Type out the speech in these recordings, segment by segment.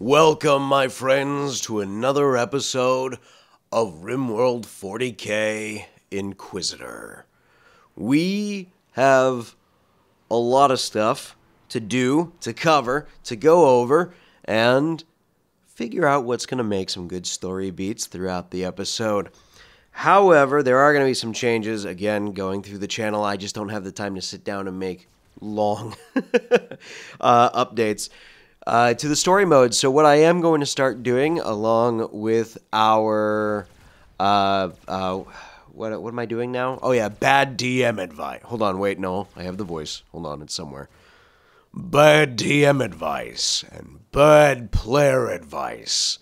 Welcome, my friends, to another episode of Rimworld 40k Inquisitor. We have a lot of stuff to do, to cover, to go over, and figure out what's going to make some good story beats throughout the episode. However, there are going to be some changes, again, going through the channel. I just don't have the time to sit down and make long updates. To the story mode. So what I am going to start doing, along with our what am I doing now? Oh yeah, bad DM advice. Hold on, wait, no, I have the voice. Hold on, it's somewhere. Bad DM advice and bad player advice.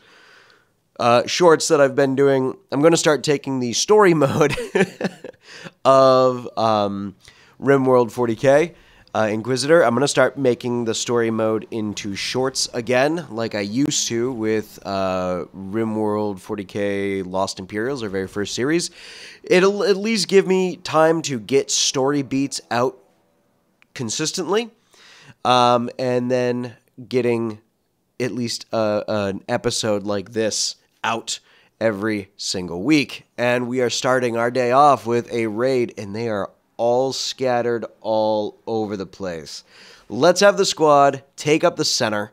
Shorts that I've been doing. I'm going to start taking the story mode of Rimworld 40k. Inquisitor. I'm going to start making the story mode into shorts again, like I used to with Rimworld 40k Lost Imperials, our very first series. It'll at least give me time to get story beats out consistently, and then getting at least an episode like this out every single week. And we are starting our day off with a raid, and they are all scattered all over the place. Let's have the squad take up the center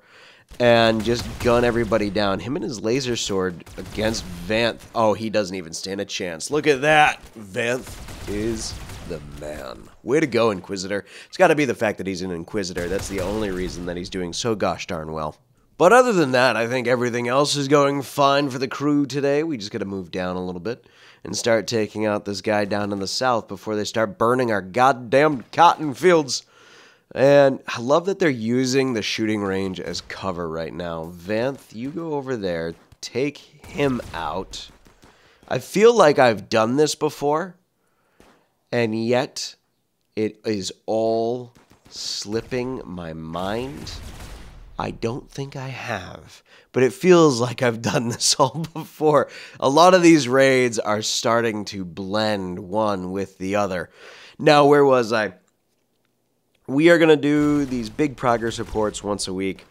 and just gun everybody down. Him and his laser sword against Vanthe. Oh, he doesn't even stand a chance. Look at that. Vanthe is the man. Way to go, Inquisitor. It's got to be the fact that he's an Inquisitor. That's the only reason that he's doing so gosh darn well. But other than that, I think everything else is going fine for the crew today. We just got to move down a little bit and start taking out this guy down in the south before they start burning our goddamn cotton fields. And I love that they're using the shooting range as cover right now. Vanthe, you go over there. Take him out. I feel like I've done this before, and yet it is all slipping my mind. I don't think I have, but it feels like I've done this all before. A lot of these raids are starting to blend one with the other. Now, where was I? We are going to do these big progress reports once a week,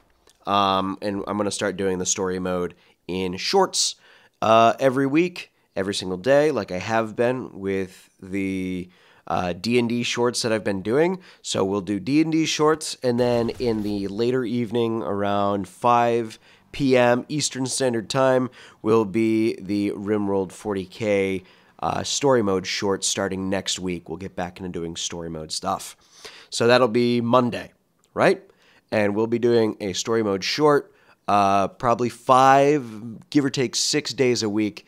and I'm going to start doing the story mode in shorts every week, every single day, like I have been with the D&D shorts that I've been doing. So we'll do D&D shorts, and then in the later evening around 5 p.m. Eastern Standard Time will be the Rimworld 40k story mode shorts starting next week. We'll get back into doing story mode stuff. So that'll be Monday, right? And we'll be doing a story mode short, probably 5, give or take 6 days a week.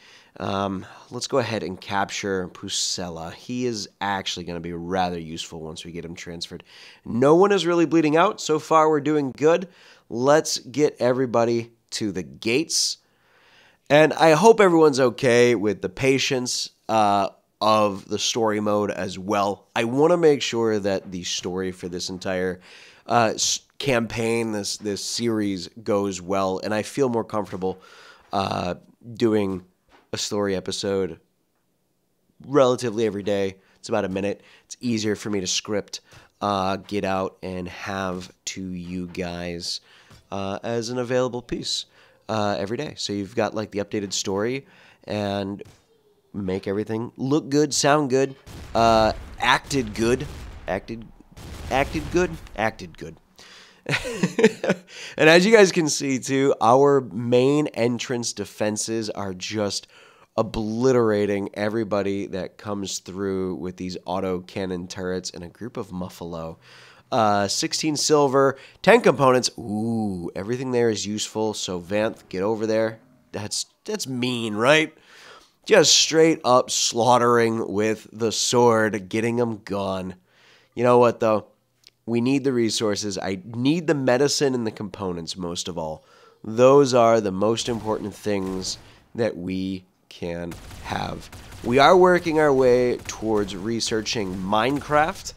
Let's go ahead and capture Pusella. He is actually going to be rather useful once we get him transferred. No one is really bleeding out. So far, we're doing good. Let's get everybody to the gates. And I hope everyone's okay with the patience of the story mode as well. I want to make sure that the story for this entire campaign, this series, goes well. And I feel more comfortable doing a story episode relatively every day. It's about a minute. It's easier for me to script, get out, and have to you guys as an available piece every day. So you've got like the updated story and make everything look good, sound good, acted good. And as you guys can see too, our main entrance defenses are just obliterating everybody that comes through with these auto cannon turrets and a group of Muffalo. 16 silver, 10 components. Ooh, everything there is useful. So Vanthe, get over there. That's mean, right? Just straight up slaughtering with the sword, getting them gone. You know what though? We need the resources. I need the medicine and the components most of all. Those are the most important things that we can have. We are working our way towards researching Minecraft,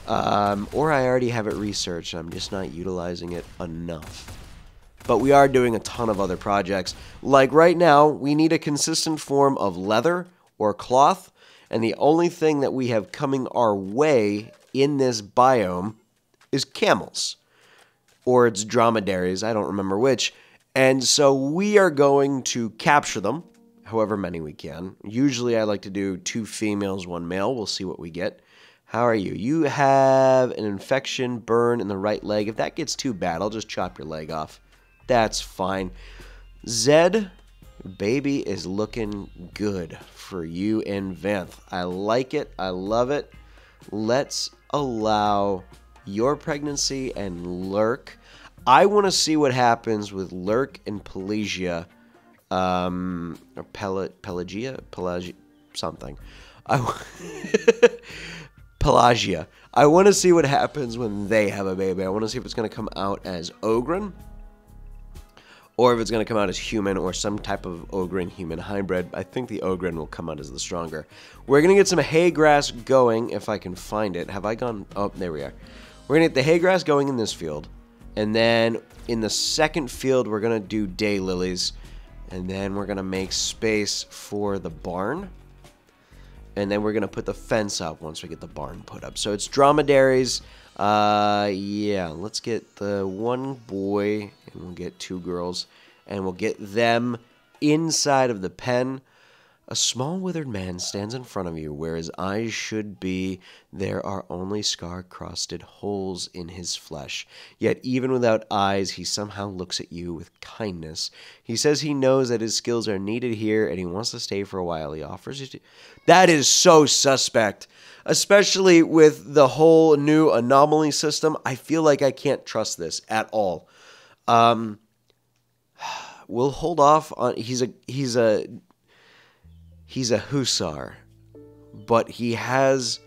or I already have it researched. I'm just not utilizing it enough. But we are doing a ton of other projects. Like right now, we need a consistent form of leather or cloth, and the only thing that we have coming our way in this biome is camels. Or it's dromedaries, I don't remember which. And so we are going to capture them, however many we can. Usually I like to do 2 females, 1 male. We'll see what we get. How are you? You have an infection, burn in the right leg. If that gets too bad, I'll just chop your leg off. That's fine. Zed, baby is looking good for you and Vanthe. I like it. I love it. Let's allow your pregnancy and Lurk. I want to see what happens with Lurk and Pelagia. Or Pelagia? Something. Pelagia. I want to see what happens when they have a baby. I want to see if it's going to come out as Ogryn, or if it's going to come out as human, or some type of Ogryn-human hybrid. I think the Ogryn will come out as the stronger. We're going to get some hay grass going, if I can find it. Have I gone? Oh, there we are. We're going to get the hay grass going in this field. And then in the second field, we're going to do daylilies. And then we're going to make space for the barn. And then we're going to put the fence up once we get the barn put up. So it's dromedaries. Yeah, let's get the 1 boy, and we'll get 2 girls, and we'll get them inside of the pen. A small withered man stands in front of you, where his eyes should be. There are only scar-crusted holes in his flesh. Yet even without eyes, he somehow looks at you with kindness. He says he knows that his skills are needed here, and he wants to stay for a while. He offers you to... That is so suspect. Especially with the whole new anomaly system. I feel like I can't trust this at all. We'll hold off on... He's a hussar, but he has,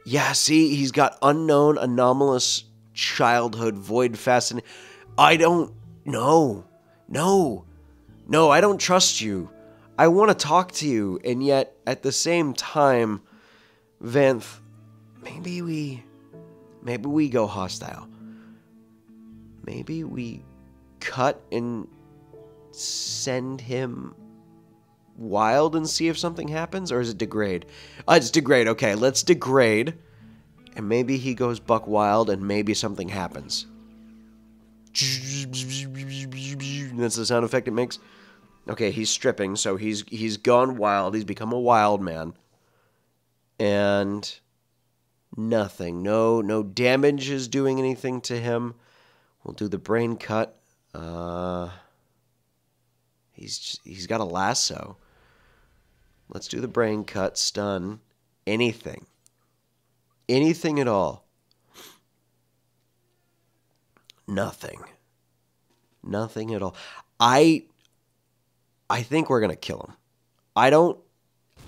yeah, see, he's got unknown, anomalous childhood, void fascination. I don't know. No, I don't trust you. I want to talk to you, and yet, at the same time, Vanthe, maybe we go hostile. Maybe we cut and send him wild and see if something happens, or is it degrade? It's degrade. Okay, let's degrade, and maybe he goes buck wild, and maybe something happens. That's the sound effect it makes. Okay, he's stripping, so he's gone wild. He's become a wild man, and nothing. No damage is doing anything to him. We'll do the brain cut. He's got a lasso. Let's do the brain cut, stun, anything. Anything at all. Nothing. Nothing at all. I think we're gonna kill him. I don't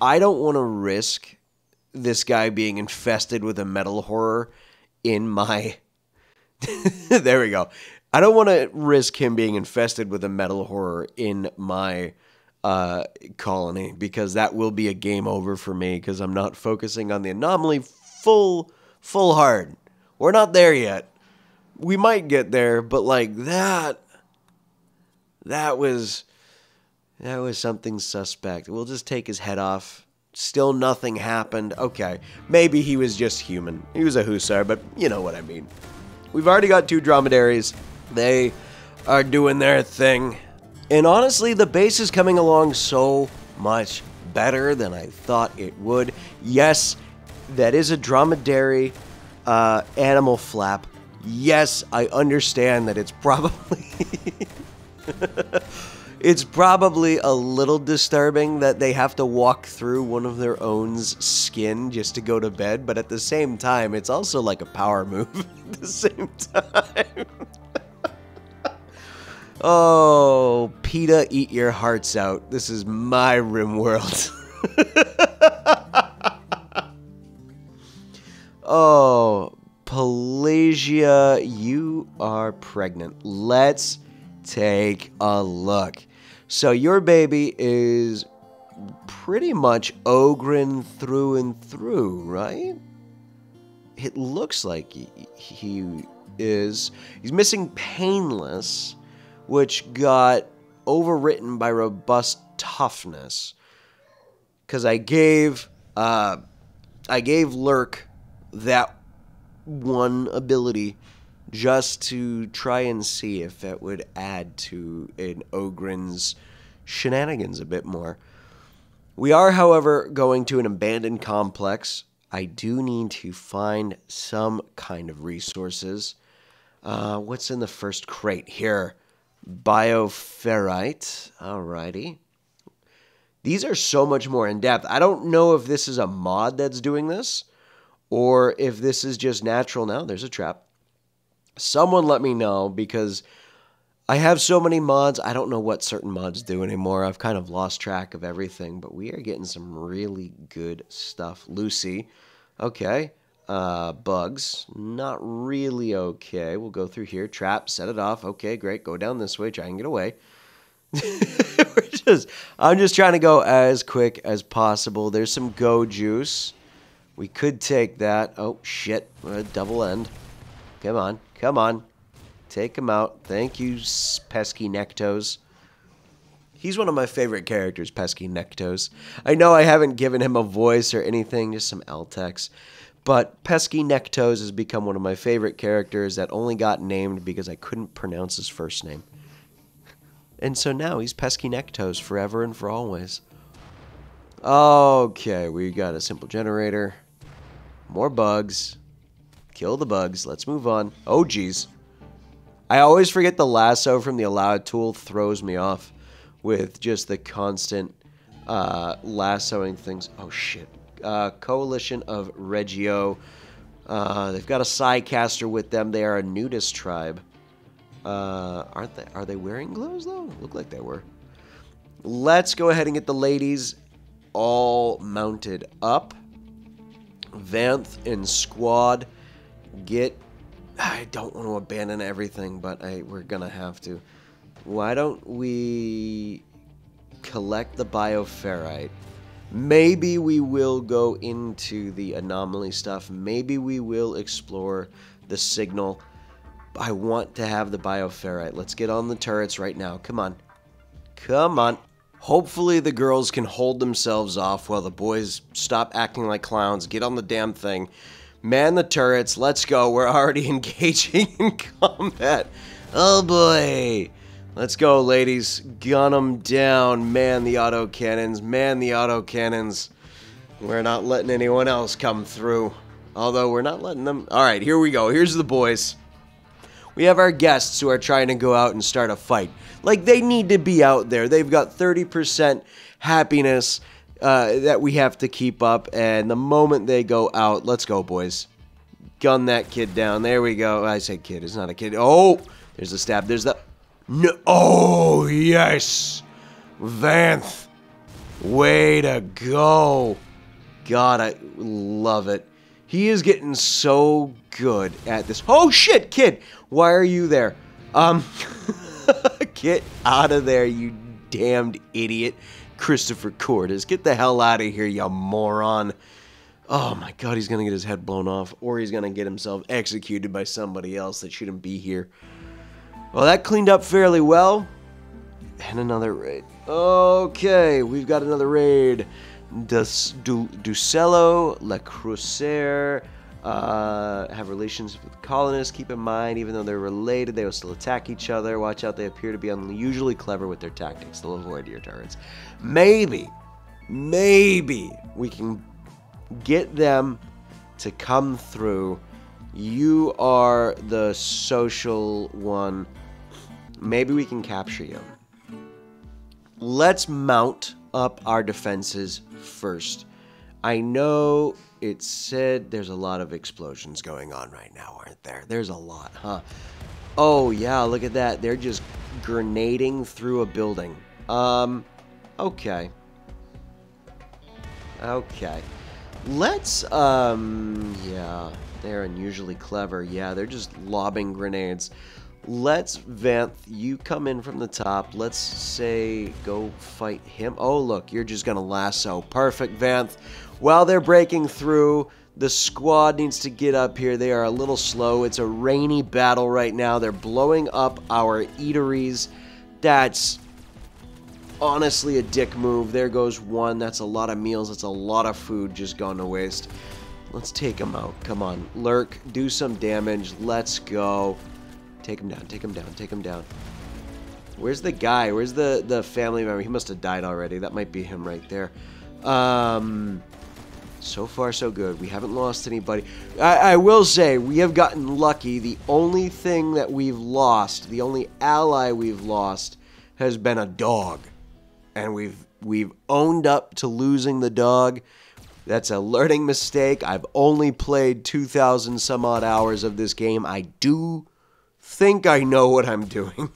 want to risk this guy being infested with a metal horror in my... There we go. I don't want to risk him being infested with a metal horror in my colony, because that will be a game over for me, because I'm not focusing on the anomaly full hard. We're not there yet. We might get there, but like that was something suspect. We'll just take his head off. Still nothing happened. Okay, maybe he was just human. He was a hussar, but you know what I mean. We've already got 2 dromedaries. They are doing their thing. And honestly, the base is coming along so much better than I thought it would. Yes, that is a dromedary animal flap. Yes, I understand that it's probably... It's probably a little disturbing that they have to walk through one of their own's skin just to go to bed, but at the same time, it's also like a power move at the same time. Oh, PETA, eat your hearts out. This is my Rimworld. Oh, Pelagia, you are pregnant. Let's take a look. So your baby is pretty much Ogryn through and through, right? It looks like he is. He's missing Painless, which got overwritten by Robust Toughness. Because I gave Lurk that one ability just to try and see if it would add to an Ogren's shenanigans a bit more. We are, however, going to an abandoned complex. I do need to find some kind of resources. What's in the first crate here? Bioferrite. Alrighty. These are so much more in depth. I don't know if this is a mod that's doing this, or if this is just natural. Now, there's a trap. Someone let me know, because I have so many mods. I don't know what certain mods do anymore. I've kind of lost track of everything, but we are getting some really good stuff. Lucy. Okay. Bugs. Not really okay. We'll go through here. Trap. Set it off. Okay, great. Go down this way. Try and get away. I'm just trying to go as quick as possible. There's some go juice. We could take that. Oh, shit. Double end. Come on. Come on. Take him out. Thank you, Pesky Nectos. He's one of my favorite characters, Pesky Nectos. I know I haven't given him a voice or anything, just some L-text. But Pesky Nectos has become one of my favorite characters that only got named because I couldn't pronounce his first name. And so now he's Pesky Nectos forever and for always. Okay, we got a simple generator. More bugs. Kill the bugs. Let's move on. Oh, geez. I always forget the lasso from the allow tool throws me off with just the constant lassoing things. Oh, shit. Coalition of Regio. They've got a Psycaster with them. They are a nudist tribe. Aren't they? Are they wearing gloves, though? Look like they were. Let's go ahead and get the ladies all mounted up. Vanthe and squad. I don't want to abandon everything, but we're gonna have to. Why don't we collect the bioferrite? Maybe we will go into the anomaly stuff. Maybe we will explore the signal. I want to have the bioferrite. Let's get on the turrets right now. Come on. Come on. Hopefully the girls can hold themselves off while the boys stop acting like clowns. Get on the damn thing. Man the turrets. Let's go. We're already engaging in combat. Oh boy. Let's go, ladies. Gun them down. Man the autocannons. Man the autocannons. We're not letting anyone else come through. Although we're not letting them. Alright, here we go. Here's the boys. We have our guests who are trying to go out and start a fight. Like, they need to be out there. They've got 30% happiness that we have to keep up. And the moment they go out, let's go, boys. Gun that kid down. There we go. I say kid. It's not a kid. Oh, there's the stab. There's the... No. Oh, yes. Vanthe. Way to go. God, I love it. He is getting so good at this. Oh, shit, kid. Why are you there? Get out of there, you damned idiot. Christopher Cordes. Get the hell out of here, you moron. Oh, my God, he's going to get his head blown off. Or he's going to get himself executed by somebody else that shouldn't be here. Well, that cleaned up fairly well. And another raid. Okay, we've got another raid. Ducello, La Crucier, have relations with colonists. Keep in mind, even though they're related, they will still attack each other. Watch out, they appear to be unusually clever with their tactics. They'll avoid your turrets. Maybe we can get them to come through. You are the social one. Maybe we can capture you. Let's mount up our defenses first. I know it said there's a lot of explosions going on right now, aren't there? There's a lot, huh? Oh, yeah, look at that. They're just grenading through a building. Okay. Okay. Let's, yeah, they're unusually clever. Yeah, they're just lobbing grenades. Let's, Vanthe, you come in from the top. Let's say go fight him. Oh, look, you're just going to lasso. Perfect, Vanthe. While they're breaking through, the squad needs to get up here. They are a little slow. It's a rainy battle right now. They're blowing up our eateries. That's honestly a dick move. There goes one. That's a lot of meals. That's a lot of food just gone to waste. Let's take him out. Come on. Lurk, do some damage. Let's go. Take him down, take him down, take him down. Where's the guy? Where's the family member? He must have died already. That might be him right there. So far, so good. We haven't lost anybody. I will say, we have gotten lucky. The only thing that we've lost, the only ally we've lost, has been a dog. And we've owned up to losing the dog. That's a learning mistake. I've only played 2,000 some odd hours of this game. I do think I know what I'm doing.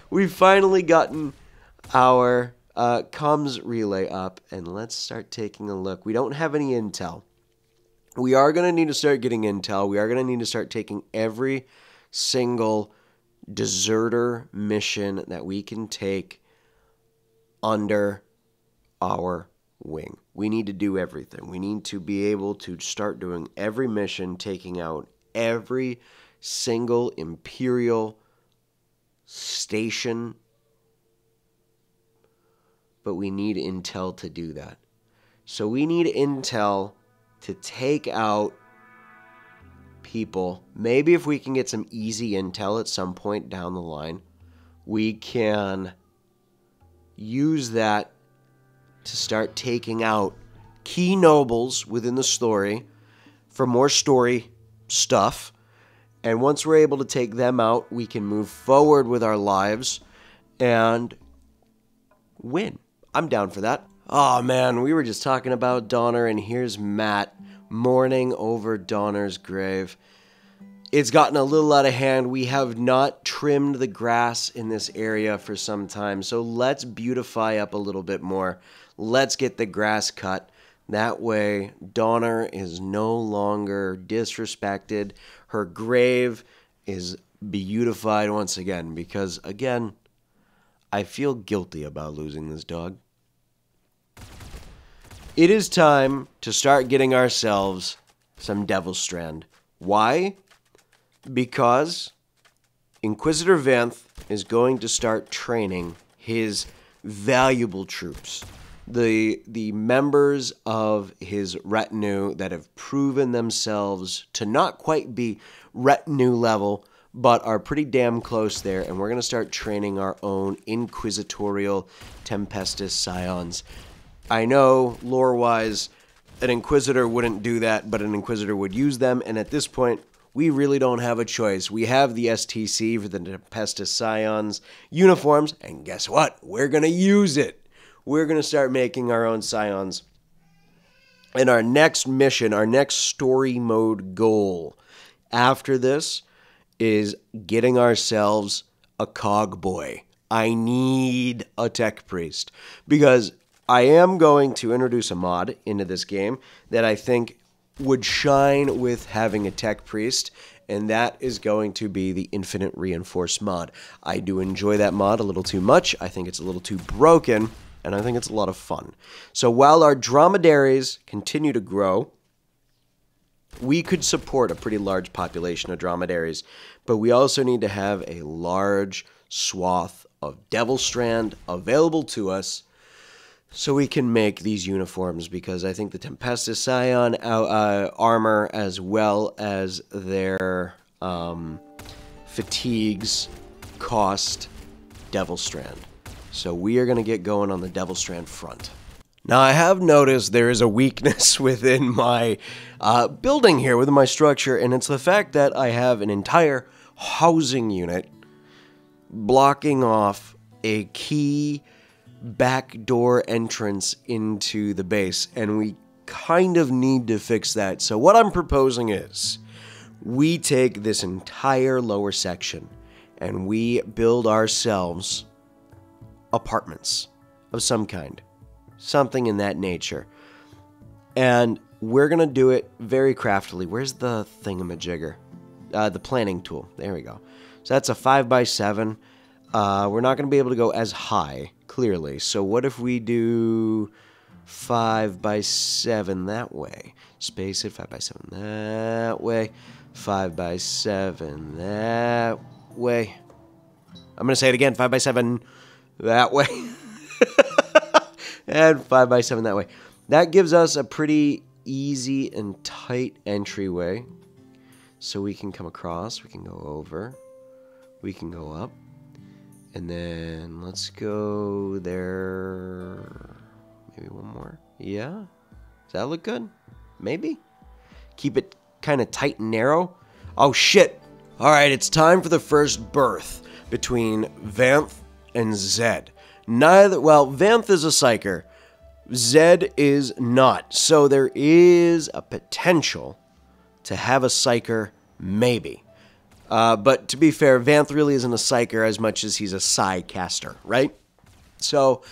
We've finally gotten our comms relay up, and let's start taking a look. We don't have any intel. We are going to need to start getting intel. We are going to need to start taking every single deserter mission that we can take under our wing. We need to do everything. We need to be able to start doing every mission, taking out every single Imperial station. But we need intel to do that. So we need intel to take out people. Maybe if we can get some easy intel at some point down the line, we can use that to start taking out key nobles within the story for more story stuff. And once we're able to take them out, we can move forward with our lives and win. I'm down for that. Oh man, we were just talking about Donner, and here's Matt mourning over Donner's grave. It's gotten a little out of hand. We have not trimmed the grass in this area for some time, so let's beautify up a little bit more. Let's get the grass cut. That way, Donner is no longer disrespected. Her grave is beautified once again, because, again, I feel guilty about losing this dog. It is time to start getting ourselves some Devil Strand. Why? Because Inquisitor Vanthe is going to start training his valuable troops. The members of his retinue that have proven themselves to not quite be retinue level, but are pretty damn close there, and we're going to start training our own Inquisitorial Tempestus Scions. I know, lore-wise, an Inquisitor wouldn't do that, but an Inquisitor would use them, and at this point, we really don't have a choice. We have the STC for the Tempestus Scions uniforms, and guess what? We're going to use it. We're going to start making our own Scions. And our next mission, our next story mode goal after this is getting ourselves a cog boy. I need a tech priest, because I am going to introduce a mod into this game that I think would shine with having a tech priest, and that is going to be the Infinite Reinforce mod. I do enjoy that mod a little too much. I think it's a little too broken, and I think it's a lot of fun. So while our dromedaries continue to grow, we could support a pretty large population of dromedaries, but we also need to have a large swath of Devil Strand available to us so we can make these uniforms, because I think the Tempestus Scion armor, as well as their fatigues, cost Devil Strand. So we are going to get going on the Devil Strand front. Now, I have noticed there is a weakness within my building here, within my structure, and it's the fact that I have an entire housing unit blocking off a key backdoor entrance into the base, and we kind of need to fix that. So what I'm proposing is we take this entire lower section and we build ourselves apartments of some kind. Something in that nature. And we're going to do it very craftily. Where's the thingamajigger? The planning tool. There we go. So that's a 5x7. We're not going to be able to go as high, clearly. So what if we do 5x7 that way? Space it, 5x7 that way. 5x7 that way. I'm going to say it again, 5x7 that way. And 5x7 that way. That gives us a pretty easy and tight entryway. So we can come across, we can go over, we can go up. And then let's go there. Maybe one more. Yeah? Does that look good? Maybe? Keep it kind of tight and narrow. Oh, shit. All right, it's time for the first birth between Vanthe and Zed. Vanthe is a psyker. Zed is not. So there is a potential to have a psyker, maybe. But to be fair, Vanthe really isn't a psyker as much as he's a psi caster, right? So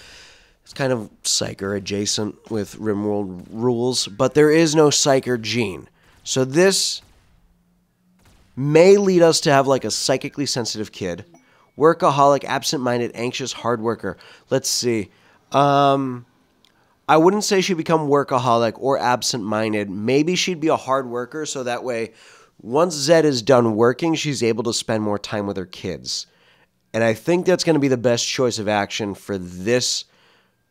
it's kind of psyker adjacent with Rimworld rules, but there is no psyker gene. So this may lead us to have like a psychically sensitive kid, workaholic, absent-minded, anxious, hard worker. Let's see. I wouldn't say she'd become workaholic or absent-minded. Maybe she'd be a hard worker, so that way, once Zed is done working, she's able to spend more time with her kids. And I think that's going to be the best choice of action for this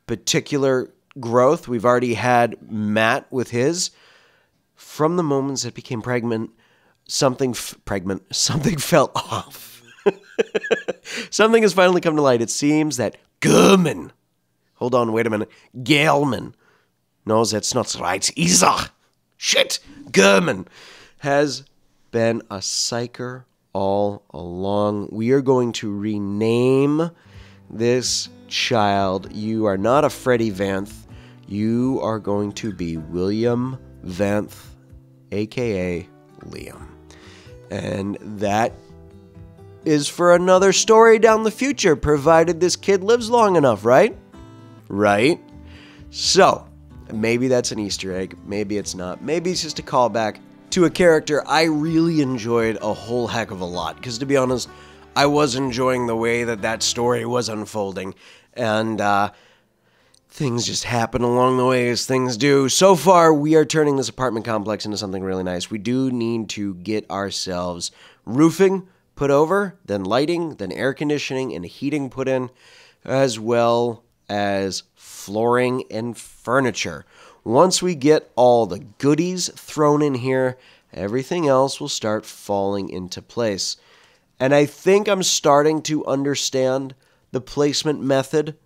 particular growth. We've already had Matt with his. From the moment Zed became pregnant, something fell off. Something has finally come to light. It seems that Gurman. Hold on, wait a minute. Gelman. No, that's not right. Isa. Shit. Gurman has been a psyker all along. We are going to rename this child. You are not a Freddie Vanthe. You are going to be William Vanthe, a.k.a. Liam. And that is for another story down the future, provided this kid lives long enough, right? Right? So, maybe that's an Easter egg. Maybe it's not. Maybe it's just a callback to a character I really enjoyed a whole heck of a lot. Because to be honest, I was enjoying the way that story was unfolding. And things just happen along the way as things do. So far, we are turning this apartment complex into something really nice. We do need to get ourselves roofing put over, then lighting, then air conditioning and heating put in, as well as flooring and furniture. Once we get all the goodies thrown in here, everything else will start falling into place. And I think I'm starting to understand the placement method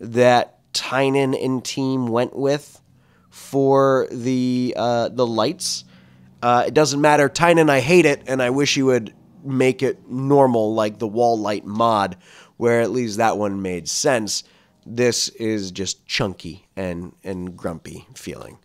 that Tynan and team went with for the lights. It doesn't matter. Tynan, I hate it, and I wish you would make it normal like the wall light mod, where at least that one made sense. This is just chunky and grumpy feeling.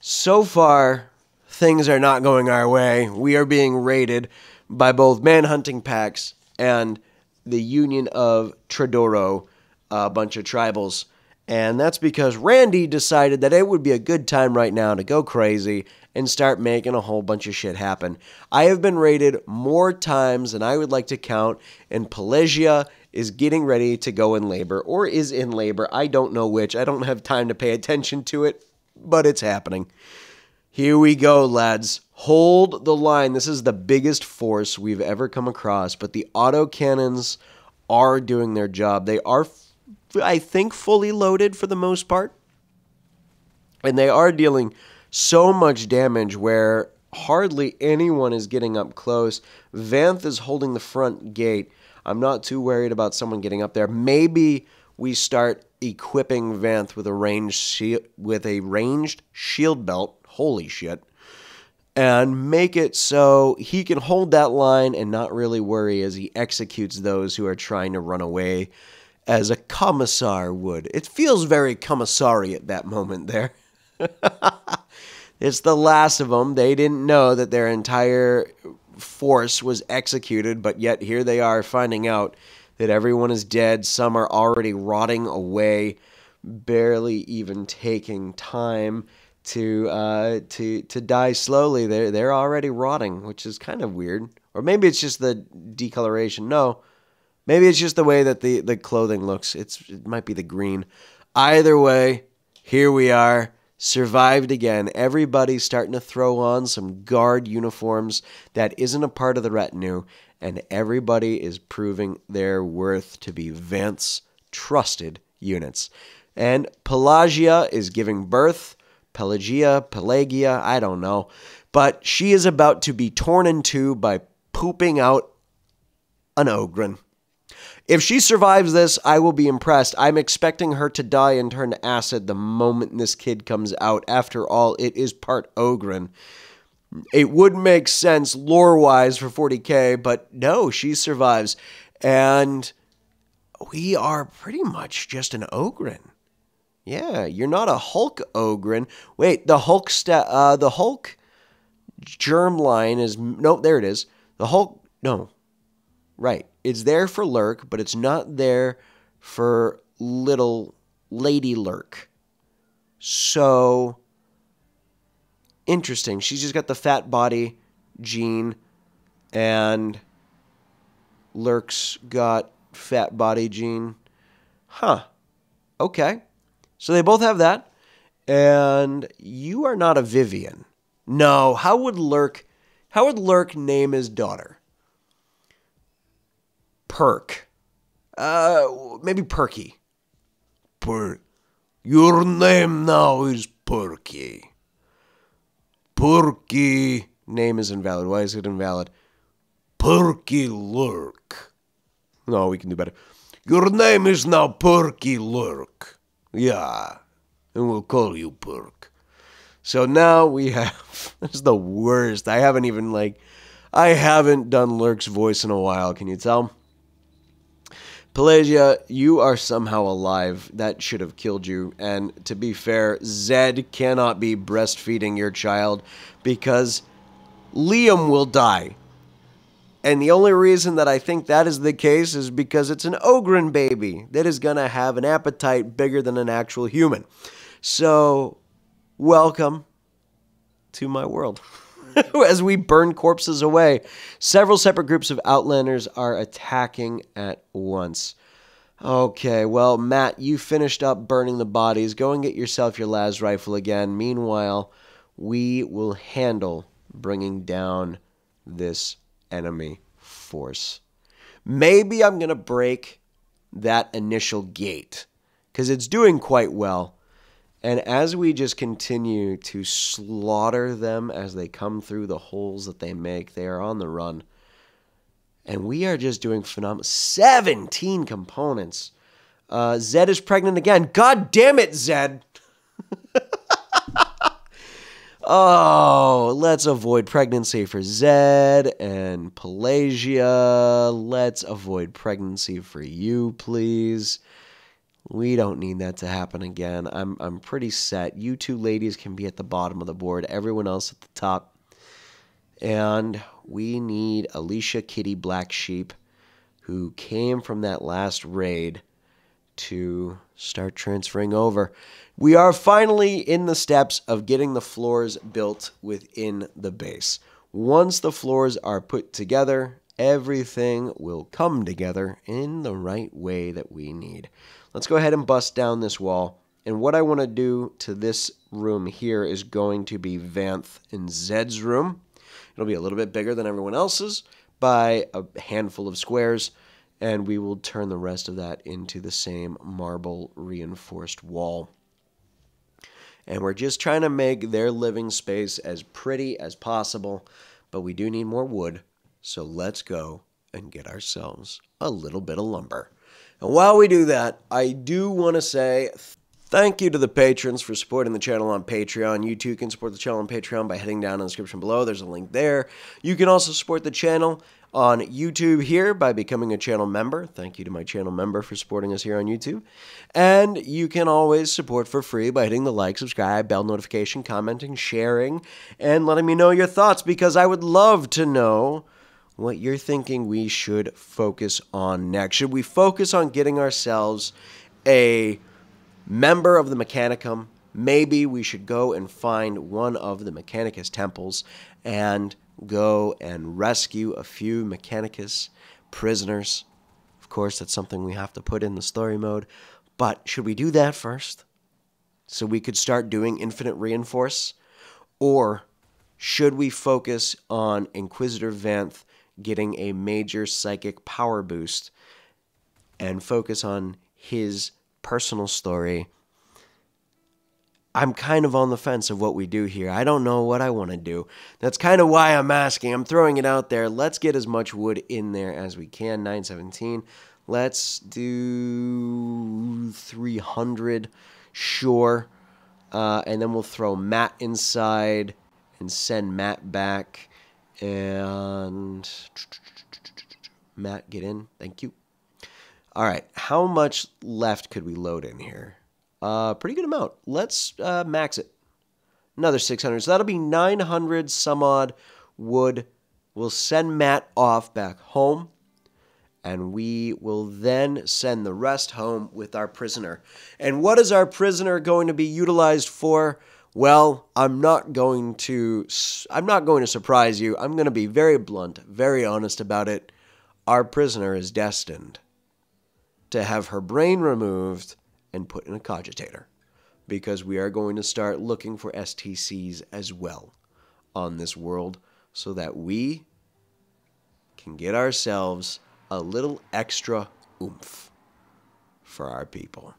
So far, things are not going our way. We are being raided by both manhunting packs and the Union of Tredoro, a bunch of tribals. And that's because Randy decided that it would be a good time right now to go crazy and start making a whole bunch of shit happen. I have been raided more times than I would like to count, and Pelagia is getting ready to go in labor, or is in labor. I don't know which. I don't have time to pay attention to it, but it's happening. Here we go, lads. Hold the line. This is the biggest force we've ever come across, but the autocannons are doing their job. They are, I think, fully loaded for the most part, and they are dealing so much damage where hardly anyone is getting up close. Vanthe is holding the front gate. I'm not too worried about someone getting up there. Maybe we start equipping Vanthe with a ranged shield belt. Holy shit. And make it so he can hold that line and not really worry as he executes those who are trying to run away as a commissar would. It feels very commissary at that moment there. It's the last of them. They didn't know that their entire force was executed, but yet here they are finding out that everyone is dead. Some are already rotting away, barely even taking time to die slowly. They're already rotting, which is kind of weird. Or maybe it's just the decoloration. No, maybe it's just the way that the clothing looks. It might be the green. Either way, here we are. Survived again. Everybody's starting to throw on some guard uniforms that isn't a part of the retinue, and everybody is proving their worth to be Vanthe's trusted units. And Pelagia is giving birth. Pelagia, I don't know. But she is about to be torn in two by pooping out an ogren. If she survives this, I will be impressed. I'm expecting her to die and turn to acid the moment this kid comes out. After all, it is part ogren. It would make sense lore-wise for 40k, but no, she survives. And we are pretty much just an ogren. Yeah, you're not a Hulk ogren. Wait, the Hulk germ line is... No, there it is. The Hulk... No. Right. It's there for Lurk, but it's not there for little Lady Lurk. So... interesting. She's just got the fat body gene, and Lurk's got fat body gene. Huh. Okay. So they both have that, and you are not a Vivian. No. How would Lurk name his daughter? Perk. Maybe Perky. Your name now is Perky. Perky. Name is invalid. Why is it invalid? Perky Lurk. No, we can do better. Your name is now Perky Lurk. Yeah. And we'll call you Perk. So now we have... This is the worst. I haven't done Lurk's voice in a while. Can you tell? Pelagia, you are somehow alive. That should have killed you. And to be fair, Zed cannot be breastfeeding your child because Liam will die. And the only reason that I think that is the case is because it's an ogren baby that is going to have an appetite bigger than an actual human. So, welcome to my world. As we burn corpses away, several separate groups of Outlanders are attacking at once. Okay, well, Matt, you finished up burning the bodies. Go and get yourself your las rifle again. Meanwhile, we will handle bringing down this enemy force. Maybe I'm going to break that initial gate because it's doing quite well. And as we just continue to slaughter them as they come through the holes that they make, they are on the run. And we are just doing phenomenal. 17 components. Zed is pregnant again. God damn it, Zed. Oh, let's avoid pregnancy for Zed and Pelagia. Let's avoid pregnancy for you, please. We don't need that to happen again. I'm pretty set. You two ladies can be at the bottom of the board. Everyone else at the top. And we need Alicia Kitty Black Sheep, who came from that last raid, to start transferring over. We are finally in the steps of getting the floors built within the base. Once the floors are put together, everything will come together in the right way that we need. Let's go ahead and bust down this wall. And what I want to do to this room here is going to be Vanthe and Zed's room. It'll be a little bit bigger than everyone else's by a handful of squares. And we will turn the rest of that into the same marble reinforced wall. And we're just trying to make their living space as pretty as possible. But we do need more wood. So let's go and get ourselves a little bit of lumber. And while we do that, I do want to say thank you to the patrons for supporting the channel on Patreon. You too can support the channel on Patreon by heading down in the description below. There's a link there. You can also support the channel on YouTube here by becoming a channel member. Thank you to my channel member for supporting us here on YouTube. And you can always support for free by hitting the like, subscribe, bell notification, commenting, sharing, and letting me know your thoughts because I would love to know what you're thinking we should focus on next. Should we focus on getting ourselves a member of the Mechanicum? Maybe we should go and find one of the Mechanicus temples and go and rescue a few Mechanicus prisoners. Of course, that's something we have to put in the story mode. But should we do that first? So we could start doing Infinite Reinforce? Or should we focus on Inquisitor Vanthe getting a major psychic power boost and focus on his personal story I'm kind of on the fence of what we do here. I don't know what I want to do. That's kind of why I'm asking. I'm throwing it out there. Let's get as much wood in there as we can. 917. Let's do 300. Sure. And then we'll throw Matt inside and send Matt back. And Matt, get in. Thank you. All right. How much left could we load in here? Pretty good amount. Let's max it. Another 600. So that'll be 900 some odd wood. We'll send Matt off back home. And we will then send the rest home with our prisoner. And what is our prisoner going to be utilized for? Well, I'm not going to surprise you. I'm going to be very blunt, very honest about it. Our prisoner is destined to have her brain removed and put in a cogitator, because we are going to start looking for STCs as well on this world so that we can get ourselves a little extra oomph for our people.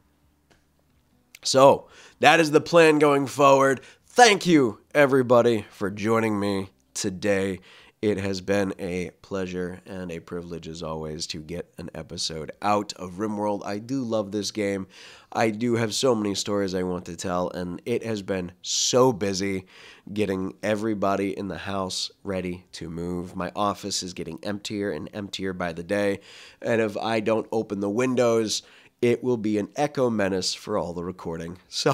So that is the plan going forward. Thank you, everybody, for joining me today. It has been a pleasure and a privilege, as always, to get an episode out of Rimworld. I do love this game. I do have so many stories I want to tell, and it has been so busy getting everybody in the house ready to move. My office is getting emptier and emptier by the day, and if I don't open the windows, it will be an echo menace for all the recording. So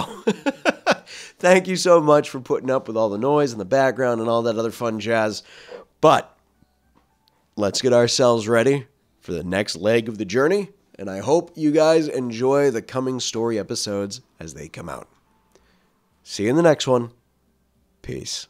thank you so much for putting up with all the noise in the background and all that other fun jazz. But let's get ourselves ready for the next leg of the journey, and I hope you guys enjoy the coming story episodes as they come out. See you in the next one. Peace.